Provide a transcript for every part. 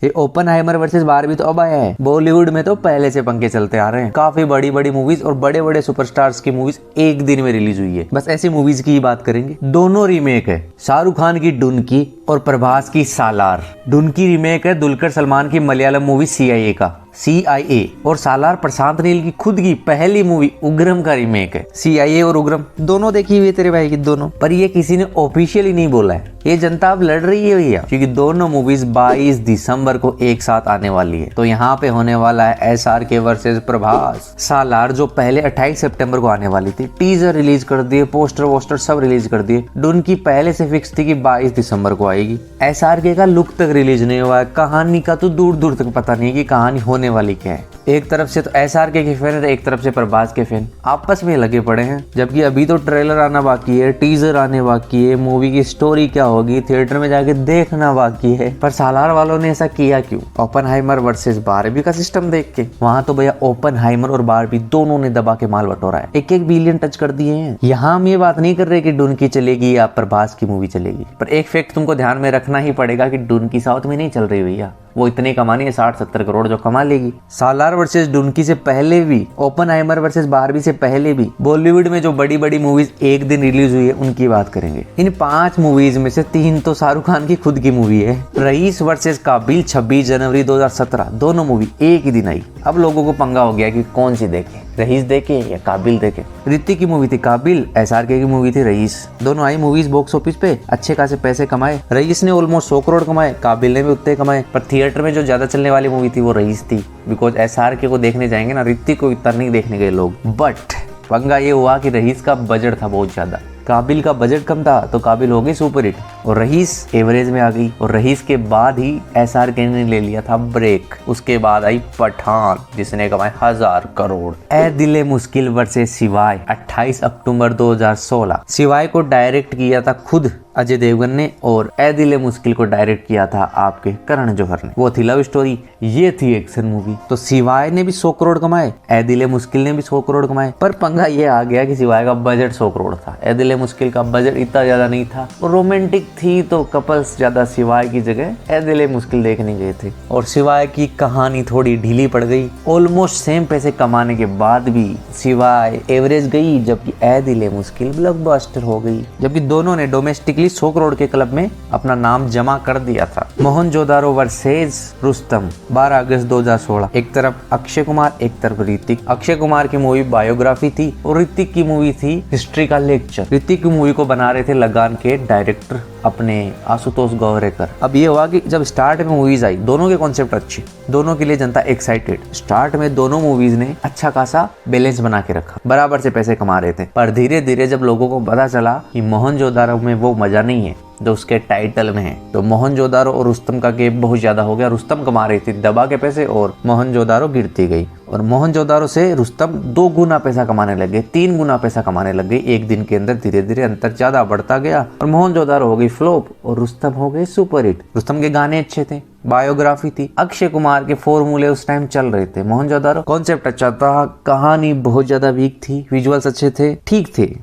ये Oppenheimer versus Barbie तो अब आया है। बॉलीवुड में तो पहले से पंखे चलते आ रहे हैं। काफी बड़ी बड़ी मूवीज और बड़े बड़े सुपरस्टार्स की मूवीज एक दिन में रिलीज हुई है। बस ऐसी मूवीज की ही बात करेंगे। दोनों रीमेक है, शाहरुख खान की डुनकी और प्रभास की सालार। डुनकी रीमेक है दुलकर सलमान की मलयालम मूवी CIA का, CIA, और सालार प्रशांत नील की खुद की पहली मूवी उग्रम का रीमेक है। CIA और उग्रम दोनों देखी हुई है तेरे भाई की दोनों, पर ये किसी ने ऑफिशियली नहीं बोला है। ये जनता अब लड़ रही है भैया, क्योंकि दोनों मूवीज 22 दिसंबर को एक साथ आने वाली है। तो यहाँ पे होने वाला है SRK वर्सेस प्रभास। सालार जो पहले 28 सितंबर को आने वाली थी, टीजर रिलीज कर दिए, पोस्टर वोस्टर सब रिलीज कर दिए। डुनकी पहले से फिक्स थी कि 22 दिसंबर को आएगी। SRK का लुक तक रिलीज नहीं हुआ है, कहानी का तो दूर दूर तक पता नहीं कि कहानी होने वाली क्या है। एक तरफ से तो SRK के फैन है, एक तरफ से प्रभास के फैन आपस में लगे पड़े हैं, जबकि अभी तो ट्रेलर आना बाकी है, टीजर आने बाकी है, मूवी की स्टोरी क्या होगी थिएटर में जाके देखना बाकी है। पर सालार वालों ने ऐसा किया क्यों? ओपनहाइमर वर्सेस बारबी का सिस्टम देख के। वहां तो भैया ओपनहाइमर और बारबी दोनों ने दबा के माल बटोरा है, 1-1 बिलियन टच कर दिए हैं। यहाँ हम ये बात नहीं कर रहे कि डुनकी चलेगी या प्रभास की मूवी चलेगी, पर एक फैक्ट तुमको ध्यान में रखना ही पड़ेगा कि डुनकी साउथ में नहीं चल रही भैया, वो इतनी कमानी है 60-70 करोड़ जो कमा लेगी। सालार वर्सेस डुनकी से पहले भी, ओपनहाइमर वर्सेस बारबी से पहले भी बॉलीवुड में जो बड़ी बड़ी मूवीज एक दिन रिलीज हुई है उनकी बात करेंगे। इन 5 मूवीज में से 3 तो शाहरुख खान की खुद की मूवी है। रईस वर्सेस काबिल 26 जनवरी 2017 दोनों मूवी एक ही दिन आई। अब लोगों को पंगा हो गया कि कौन सी देखें, रईस देखे या काबिल देखे। ऋतिक की मूवी थी काबिल, SRK की मूवी थी रईस। दोनों आई मूवीज बॉक्स ऑफिस पे, अच्छे खासे पैसे कमाए। रईस ने ऑलमोस्ट 100 करोड़ कमाए, काबिल ने भी उतने कमाए, पर थिएटर में जो ज्यादा चलने वाली मूवी थी वो रईस थी। बिकॉज SRK को देखने जाएंगे ना, ऋतिक को इतना नहीं देखने गए लोग। बट पंगा ये हुआ कि रईस का बजट था बहुत ज्यादा, काबिल का बजट कम था, तो काबिल हो गई सुपर हिट और रईस एवरेज में आ गई। और रईस के बाद ही SRK ने ले लिया था ब्रेक। उसके बाद आई पठान जिसने कमाए 1000 करोड़। ए दिले मुश्किल वर्सेस शिवाय 28 अक्टूबर 2016। शिवाय को डायरेक्ट किया था खुद अजय देवगन ने और ए दिले मुश्किल को डायरेक्ट किया था आपके करण जौहर ने। वो थी लव स्टोरी, ये थी एक्शन मूवी। तो शिवाय ने भी 100 करोड़ कमाए, ए दिले मुश्किल ने भी 100 करोड़ कमाए। पर पंगा ये आ गया कि शिवाय का बजट 100 करोड़ था, ए दिले मुश्किल का बजट इतना ज्यादा नहीं था। रोमांटिक थी तो कपल्स ज्यादा शिवाय की जगह ए दिले मुश्किल देखने गए थे, और शिवाय की कहानी थोड़ी ढीली पड़ गई। ऑलमोस्ट सेम पैसे कमाने के बाद भी शिवाय एवरेज गई, जबकि ए दिले मुश्किल ब्लॉकबस्टर हो गई। जबकि दोनों ने डोमेस्टिकली 100 करोड़ के क्लब में अपना नाम जमा कर दिया था। मोहनजोदारो वर्सेस रुस्तम 12 अगस्त 2016। एक तरफ अक्षय कुमार, एक तरफ ऋतिक। अक्षय कुमार की मूवी बायोग्राफी थी और ऋतिक की मूवी थी हिस्ट्री का लेक्चर। ऋतिक की मूवी को बना रहे थे लगान के डायरेक्टर अपने आशुतोष गौरेकर। अब ये हुआ कि जब स्टार्ट में मूवीज आई, दोनों के कॉन्सेप्ट अच्छे, दोनों के लिए जनता एक्साइटेड। स्टार्ट में दोनों मूवीज ने अच्छा खासा बैलेंस बना के रखा, बराबर से पैसे कमा रहे थे। पर धीरे धीरे जब लोगों को पता चला कि मोहनजोदारो में वो मजा नहीं है जो उसके टाइटल में है, तो मोहनजोदारो और रुस्तम का गैप बहुत ज्यादा हो गया। रुस्तम कमा रही थी दबा के पैसे और मोहनजोदारो गिरती गई, और मोहनजोदारो से रुस्तम 2 गुना पैसा कमाने लग गए, 3 गुना पैसा कमाने लग गई एक दिन के अंदर। धीरे धीरे अंतर ज्यादा बढ़ता गया और मोहनजोदारो हो गई फ्लॉप और रुस्तम हो गए सुपर हिट। रुस्तम के गाने अच्छे थे, बायोग्राफी थी, अक्षय कुमार के फॉर्मूले उस टाइम चल रहे थे। मोहनजोदारो कॉन्सेप्ट अच्छा था, कहानी बहुत ज्यादा वीक थी, विजुअल्स अच्छे थे, ठीक थे।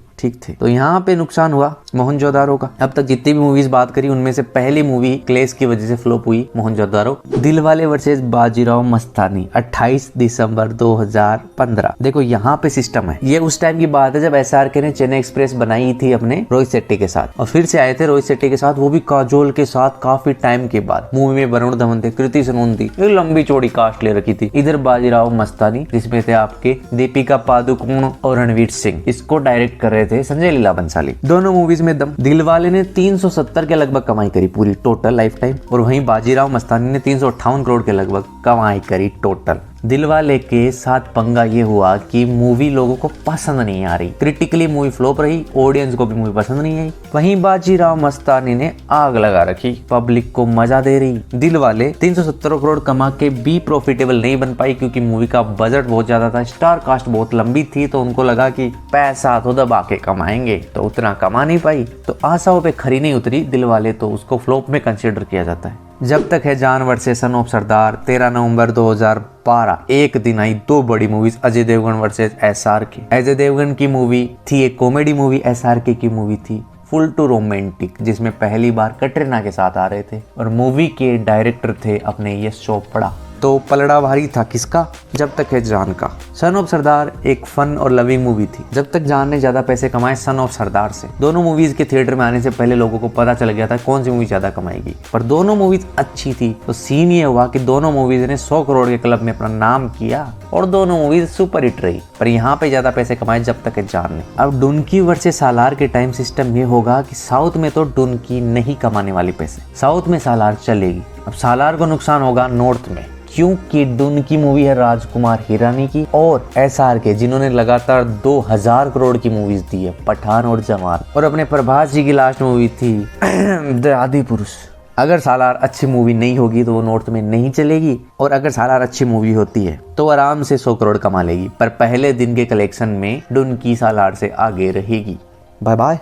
तो यहाँ पे नुकसान हुआ मोहनजोदारो का। अब तक जितनी भी मूवीज बात करी उनमें से पहली मूवी क्लेश की वजह से फ्लॉप हुई मोहनजोदारो। दिलवाले वर्सेस बाजीराव मस्तानी 28 दिसंबर 2015। देखो यहाँ पे सिस्टम है, ये उस टाइम की बात है जब SRK ने चेन्नई एक्सप्रेस बनाई थी अपने रोहित शेट्टी के साथ, और फिर से आए थे रोहित शेट्टी के साथ, वो भी काजोल के साथ काफी टाइम के बाद। मूवी में वरुण धवन थे, कृति सनोन थी, एक लंबी चौड़ी कास्ट ले रखी थी। इधर बाजीराव मस्तानी जिसमें थे आपके दीपिका पादुकोण और रणवीर सिंह, इसको डायरेक्ट कर रहे थे संजय लीला बंसाली। दोनों मूवीज में दम। दिलवाले ने 370 के लगभग कमाई करी पूरी टोटल लाइफ टाइम, और वहीं बाजीराव मस्तानी ने 358 करोड़ के लगभग कमाई करी टोटल। दिलवाले के साथ पंगा ये हुआ कि मूवी लोगों को पसंद नहीं आ रही, क्रिटिकली मूवी फ्लॉप रही, ऑडियंस को भी मूवी पसंद नहीं आई। वहीं बाजीराव मस्तानी ने आग लगा रखी, पब्लिक को मजा दे रही। दिलवाले 370 करोड़ कमा के भी प्रॉफिटेबल नहीं बन पाई, क्योंकि मूवी का बजट बहुत ज्यादा था, स्टार कास्ट बहुत लंबी थी, तो उनको लगा कि पैसा तो दबा के कमाएंगे, तो उतना कमा नहीं पाई, तो आशाओं पे खरी नहीं उतरी दिलवाले, तो उसको फ्लॉप में कंसिडर किया जाता है। जब तक है जान वर्सेस सन ऑफ सरदार 13 नवंबर 2012 एक दिन आई 2 बड़ी movies Ajay Devgan versus SRK। Ajay Devgan की मूवी थी एक कॉमेडी मूवी, SRK की मूवी थी फुल टू रोमांटिक, जिसमें पहली बार कटरीना के साथ आ रहे थे और मूवी के डायरेक्टर थे अपने यश चोपड़ा। तो पलड़ा भारी था किसका? जब तक है जान का। सन ऑफ सरदार एक फन और लविंग मूवी थी। जब तक जान ने ज्यादा पैसे कमाए सन ऑफ सरदार से। दोनों मूवीज के थिएटर में आने से पहले लोगों को पता चल गया था कौन सी मूवी ज्यादा कमाएगी, पर दोनों मूवीज अच्छी थी। तो सीन ये हुआ कि दोनों मूवीज ने 100 करोड़ के क्लब में अपना नाम किया और दोनों मूवीज सुपर हिट रही, पर यहाँ पे ज्यादा पैसे कमाए जब तक है जान ने। अब डुनकी वर्सेस सालार के टाइम सिस्टम ये होगा कि साउथ में तो डुनकी नहीं कमाने वाली पैसे, साउथ में सालार चलेगी। अब सालार को नुकसान होगा नॉर्थ में, क्योंकि डुनकी मूवी है राजकुमार हिरानी की और SRK, जिन्होंने लगातार 2000 करोड़ की मूवीज दी है, पठान और जवान। और अपने प्रभास जी की लास्ट मूवी थी द आदि पुरुष। अगर सालार अच्छी मूवी नहीं होगी तो वो नॉर्थ में नहीं चलेगी, और अगर सालार अच्छी मूवी होती है तो आराम से 100 करोड़ कमा लेगी, पर पहले दिन के कलेक्शन में डुनकी सालार से आगे रहेगी। Bye bye.